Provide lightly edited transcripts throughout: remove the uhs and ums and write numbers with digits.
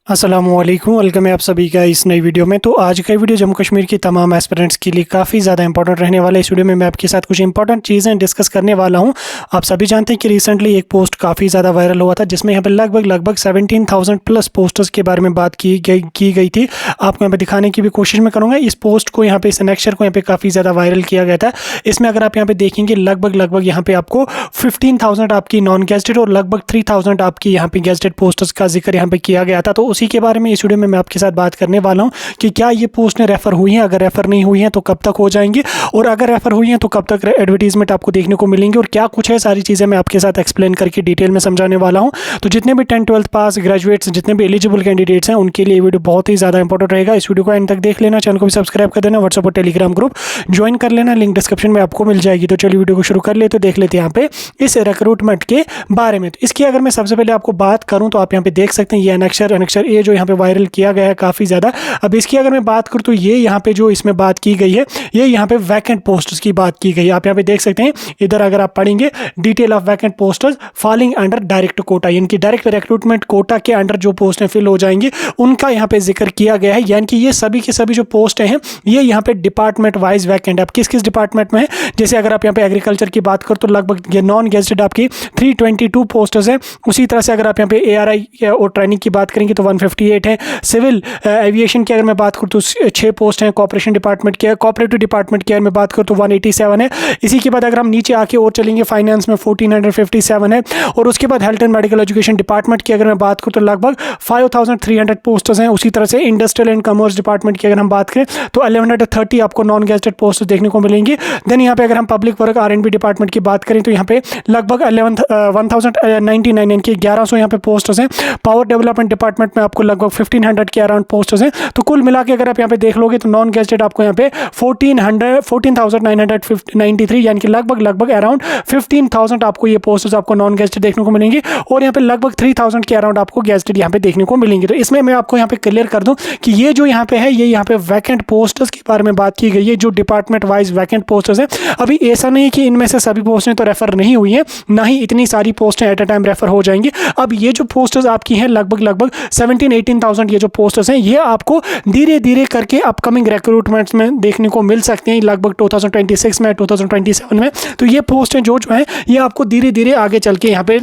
अस्सलामुअलैकुम, वेलकम है आप सभी का इस नई वीडियो में। तो आज का वीडियो जम्मू कश्मीर की तमाम एस्पिरेंट्स के लिए काफ़ी ज़्यादा इंपॉर्टेंट रहने वाला है। इस वीडियो में मैं आपके साथ कुछ इंपॉर्टेंट चीज़ें डिस्कस करने वाला हूं। आप सभी जानते हैं कि रिसेंटली एक पोस्ट काफ़ी ज़्यादा वायरल हुआ था जिसमें यहाँ पे लगभग 17,000 प्लस पोस्टर्स के बारे में बात की गई थी। आपको यहाँ पे दिखाने की भी कोशिश में करूँगा। इस पोस्ट को यहाँ पे इस नेक्स्ट को यहाँ पे काफ़ी ज़्यादा वायरल किया गया था। इसमें अगर आप यहाँ पे देखेंगे लगभग यहाँ पे आपको 15,000 आपकी नॉन गेस्टेड और लगभग 3,000 आपकी यहाँ पे गेस्टेड पोस्टर्स का जिक्र यहाँ पे किया गया था। तो उसी के बारे में इस वीडियो में मैं आपके साथ बात करने वाला हूं कि क्या ये पोस्टें रेफर हुई हैं, अगर रेफर नहीं हुई हैं तो कब तक हो जाएंगी, और अगर रेफर हुई हैं तो कब तक एडवर्टीजमेंट आपको देखने को मिलेंगे और क्या कुछ है, सारी चीज़ें मैं आपके साथ एक्सप्लेन करके डिटेल में समझाने वाला हूं। तो जितने भी 10th 12th पास ग्रेजुएट्स, जितने भी एलिजिबल कैंडिडेट्स हैं, उनके लिए वीडियो बहुत ही ज़्यादा इंपॉर्टेंट रहेगा। इस वीडियो को एंड तक देख लेना, चैनल को भी सब्सक्राइब कर देना, व्हाट्सएप और टेलीग्राम ग्रुप ज्वाइन कर लेना, लिंक डिस्क्रिप्शन में आपको मिल जाएगी। तो चलिए वीडियो को शुरू कर लेते, देख लेते हैं यहाँ पे इस रिक्रूटमेंट के बारे में। तो इसकी अगर मैं सबसे पहले आपको बात करूँ तो आप यहाँ पे देख सकते हैं ये अनेक्शर ए जो यहाँ पे वायरल किया गया है काफ़ी ज़्यादा। अब इसकी अगर मैं बात करूँ तो ये यहाँ पे जो इसमें बात की गई है, ये यहाँ पे वैकेंट पोस्टर्स की बात की गई है। आप यहाँ पे देख सकते हैं, इधर अगर आप पढ़ेंगे detail of vacant posters falling under direct quota, यानी कि डायरेक्ट रिक्रूटमेंट कोटा के अंडर जो पोस्टें फिल हो जाएंगी उनका यहाँ पे जिक्र किया गया है। यानी कि ये सभी के सभी जो पोस्ट हैं ये यहाँ पे डिपार्टमेंट वाइज वैकेंट। आप किस किस डिपार्टमेंट में है, जैसे अगर आप यहाँ पे एग्रीकल्चर की बात करो तो लगभग ये नॉन गेस्टेड आपकी 322 पोस्टर्स हैं। उसी तरह से अगर आप यहाँ पे ARI और ट्रेनिंग की बात करेंगे तो 158 है। सिविल एविएशन की अगर मैं बात करूँ तो 6 पोस्ट हैं। कॉपरेशन डिपार्टमेंट की, कोऑपरेटिव डिपार्टमेंट की अगर मैं बात करूँ तो 187 है। इसी के बाद अगर हम नीचे आके और चलेंगे फाइनेंस में 1457 है। और उसके बाद health and medical education department की अगर मैं बात करूँ तो लगभग 5300 पोस्टर्स हैं। उसी तरह से इंडस्ट्रियल एंड कॉमर्स डिपार्टमेंट की अगर हम बात करें तो 1130 आपको नॉन गेस्टेड पोस्ट देखने को मिलेंगी। देन यहाँ पे अगर हम पब्लिक वर्क R&B डिपार्टमेंट की बात करें तो यहाँ पे लगभग 1099 यानी कि 1100 यहाँ पे पोस्टर्स हैं। पावर डेवलपमेंट डिपार्टमेंट में आपको लगभग 1500 के अराउंड पोस्टर्स हैं। तो कुल मिला के अगर आप यहाँ पे देख लोगे तो नॉन गेस्टेड आपको यहाँ पे 14,993 यानी कि लगभग अराउंड 15,000 आपको ये पोस्टर्स आपको नॉन गेस्टेड देखने को मिलेंगे, और यहाँ पे लगभग 3,000 के अराउंड आपको गेस्टेड यहाँ पे देखने को मिलेंगे। तो इसमें मैं आपको यहाँ पे क्लियर कर दूं कि ये जो यहाँ पे है, ये यहाँ पे वैकेंट पोस्टर्स के बारे में बात की गई है, जो डिपार्टमेंट वाइज वैकेंट पोस्टर्स हैं। अभी ऐसा नहीं कि इनमें से सभी पोस्टें तो रेफर नहीं हुई हैं, ना ही इतनी सारी पोस्टें एट अ टाइम रेफर हो जाएंगी। अब ये जो पोस्टर्स आपकी हैं लगभग 17-18,000 ये जो पोस्टर्स हैं, ये आपको धीरे धीरे करके अपकमिंग रिक्रूटमेंट्स में देखने को मिल सकते हैं, लगभग 2026 में, 2027 में। तो ये पोस्टें जो है ये आपको धीरे धीरे आगे चल के यहाँ पे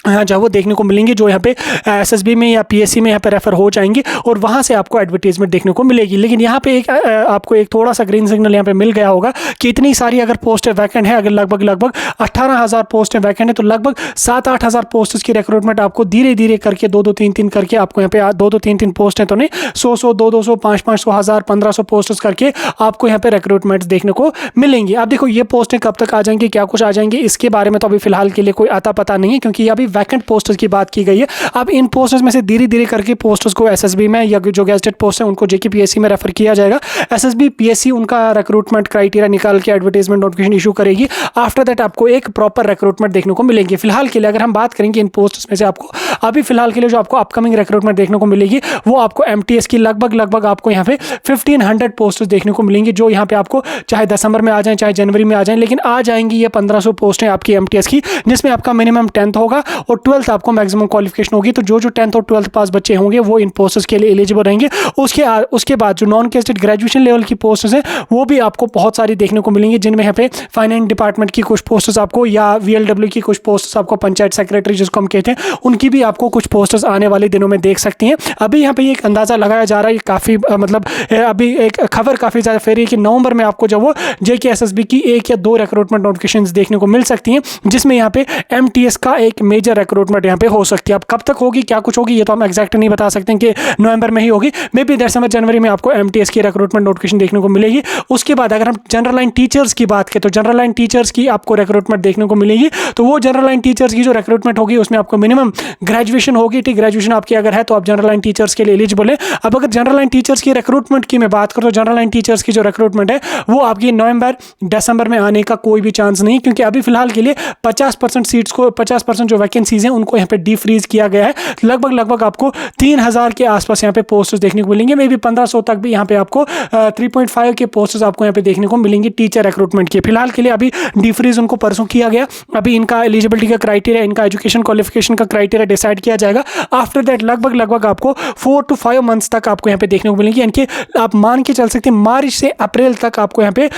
जब वो देखने को मिलेंगे, जो यहाँ पे SSB में या PSC में यहाँ पे रेफर हो जाएंगी और वहाँ से आपको एडवर्टीजमेंट देखने को मिलेगी। लेकिन यहाँ पे एक आपको एक थोड़ा सा ग्रीन सिग्नल यहाँ पे मिल गया होगा कि इतनी सारी अगर पोस्टें वैकेंट है, अगर लगभग 18,000 पोस्टें वैकेंट है, तो लगभग 7-8,000 पोस्ट्स की रिक्रूटमेंट आपको धीरे धीरे करके 2-3 करके आपको यहाँ पे 2-3 पोस्टें तो नहीं, 100 200 500 1000 1500 पोस्ट्स करके आपको यहाँ पे रिक्रूटमेंट देखने को मिलेंगी। अब देखो ये पोस्टें कब तक आ जाएंगी, क्या कुछ आ जाएंगी, इसके बारे में तो अभी फिलहाल के लिए कोई आता पता नहीं है, क्योंकि अभी वैकेंट पोस्टर्स की बात की गई है। अब इन पोस्टर्स में से धीरे धीरे करके पोस्टर्स को SSB में या जो गेस्टेड पोस्ट है उनको JK PSC में रेफर किया जाएगा। SSB PSC उनका रिक्रूटमेंट क्राइटेरिया निकाल के एडवर्टाइजमेंट नोटिफिकेशन इशू करेगी। आफ्टर दैट आपको एक प्रॉपर रिक्रूटमेंट देखने को मिलेंगे। फिलहाल के लिए अगर हम बात करेंगे इन पोस्टर्स में से आपको अभी फिलहाल के लिए जो आपको अपकमिंग रिक्रूटमेंट देखने को मिलेगी वो आपको MTS की लगभग आपको यहाँ पे 1500 पोस्टर्स देखने को मिलेंगी, जो यहाँ पे आपको चाहे दिसंबर में आ जाए चाहे जनवरी में आ जाए, लेकिन आ जाएंगी ये 1500 पोस्टें आपकी MTS की, जिसमें आपका मिनिमम 10th होगा और 12th आपको मैक्सिमम क्वालिफिकेशन होगी। तो जो 10th और 12th पास बच्चे होंगे वो इन पोस्ट्स के लिए एलिजिबल रहेंगे। उसके बाद जो नॉन गेस्टेड ग्रेजुएशन लेवल की पोस्ट्स हैं वो भी आपको बहुत सारी देखने को मिलेंगी, जिनमें यहाँ पे फाइनेंस डिपार्टमेंट की कुछ पोस्ट्स आपको, या VLW की कुछ पोस्ट्स आपको, पंचायत सेक्रेटरी जिसको हम कहते हैं, उनकी भी आपको कुछ पोस्ट्स आने वाले दिनों में देख सकती हैं। अभी यहाँ पे एक अंदाजा लगाया जा रहा है, काफ़ी मतलब अभी एक खबर काफ़ी ज़्यादा फैल रही है कि नवंबर में आपको जब वो JK SSB की 1 या 2 रिक्रूटमेंट नोटिफिकेशन देखने को मिल सकती हैं, जिसमें यहाँ पे MTS का एक मेजर रिक्रूटमेंट यहाँ पे हो सकती है। अब कब तक होगी, क्या कुछ होगी, ये तो हम एग्जैक्ट नहीं बता सकते हैं कि नवंबर में ही होगी, मे बी दिसंबर जनवरी में आपको MTS की रिक्रूटमेंट नोटिफिकेशन देखने को मिलेगी। उसके बाद अगर हम जनरल लाइन टीचर्स की बात करें तो जनरल लाइन टीचर्स की आपको रिक्रूटमेंट देखने को मिलेगी। तो वो जनरल लाइन टीचर्स की जो रिक्रूटमेंट होगी उसमें आपको मिनिमम ग्रेजुएशन होगी। ठीक, ग्रेजुएशन आपकी अगर है तो आप जनरल लाइन टीचर्स के लिए एलिजिबल है। अब अगर जनरल लाइन टीचर्स की रिक्रूटमेंट की मैं बात करूँ तो जनरल लाइन टीचर्स की जो रिक्रूटमेंट है वो आपकी नवंबर दिसंबर में आने का कोई भी चांस नहीं, क्योंकि अभी फिलहाल के लिए 50% सीट्स को, 50% जो वैकेंसी वैकेंसीज हैं उनको यहाँ पे डीफ्रीज किया गया है। लगभग आपको 3000 के आसपास यहाँ पे पोस्ट्स देखने को मिलेंगे, मे बी 1500 तक भी यहाँ पे आपको 3.5 के पोस्ट्स आपको यहाँ पे देखने को मिलेंगे टीचर रिक्रूटमेंट के। फिलहाल के लिए अभी डीफ्रीज उनको परसों किया गया, अभी इनका एलिजिबिलिटी का क्राइटेरिया, इनका एजुकेशन क्वालिफिकेशन का क्राइटेरिया डिसाइड किया जाएगा। आफ्टर दैट लगभग आपको 4 to 5 मंथ्स तक आपको यहाँ पे देखने को मिलेंगे, यानी कि आप मान के चल सकते हैं मार्च से अप्रैल तक आपको यहाँ पे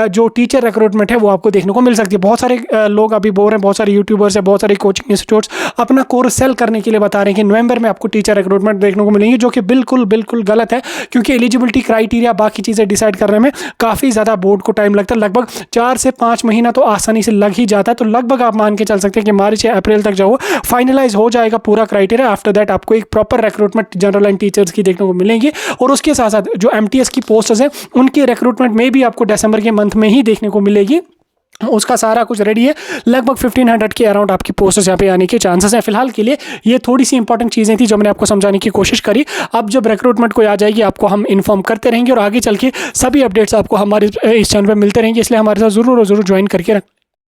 जो टीचर रिक्रूटमेंट है वो आपको देखने को मिल सकती है। बहुत सारे लोग अभी बोल रहे हैं, बहुत सारे यूट्यूबर्स है, बहुत सारे कोचिंग इंस्टीट्यूट्स अपना कोर्स सेल करने के लिए बता रहे हैं कि नवंबर में आपको टीचर रिक्रूटमेंट देखने को मिलेंगे, जो कि बिल्कुल गलत है, क्योंकि एलिजिबिलिटी क्राइटेरिया बाकी चीज़ें डिसाइड करने में काफ़ी ज़्यादा बोर्ड को टाइम लगता है। लगभग 4 से 5 महीना तो आसानी से लग ही जाता है। तो लगभग आप मान के चल सकते हैं कि मार्च या अप्रैल तक जो फाइनलाइज हो जाएगा पूरा क्राइटेरिया। आफ्टर दैट आपको एक proper recruitment general and teachers की देखने को मिलेंगी, और उसके साथ साथ जो एमटीएस की पोस्ट्स हैं उनकी रिक्रूटमेंट में भी आपको दिसंबर के मंथ में ही देखने को मिलेगी। उसका सारा कुछ रेडी है। लगभग 1500 के अराउंड आपकी पोस्ट्स यहाँ पे आने के चांसेस हैं। फिलहाल के लिए ये थोड़ी सी इंपॉर्टेंट चीज़ें थी जो मैंने आपको समझाने की कोशिश करी। अब जब रिक्रूटमेंट कोई आ जाएगी आपको हम इन्फॉर्म करते रहेंगे, और आगे चल के सभी अपडेट्स आपको हमारे इस चैनल पर मिलते रहेंगे, इसलिए हमारे साथ ज़रूर ज्वाइन करके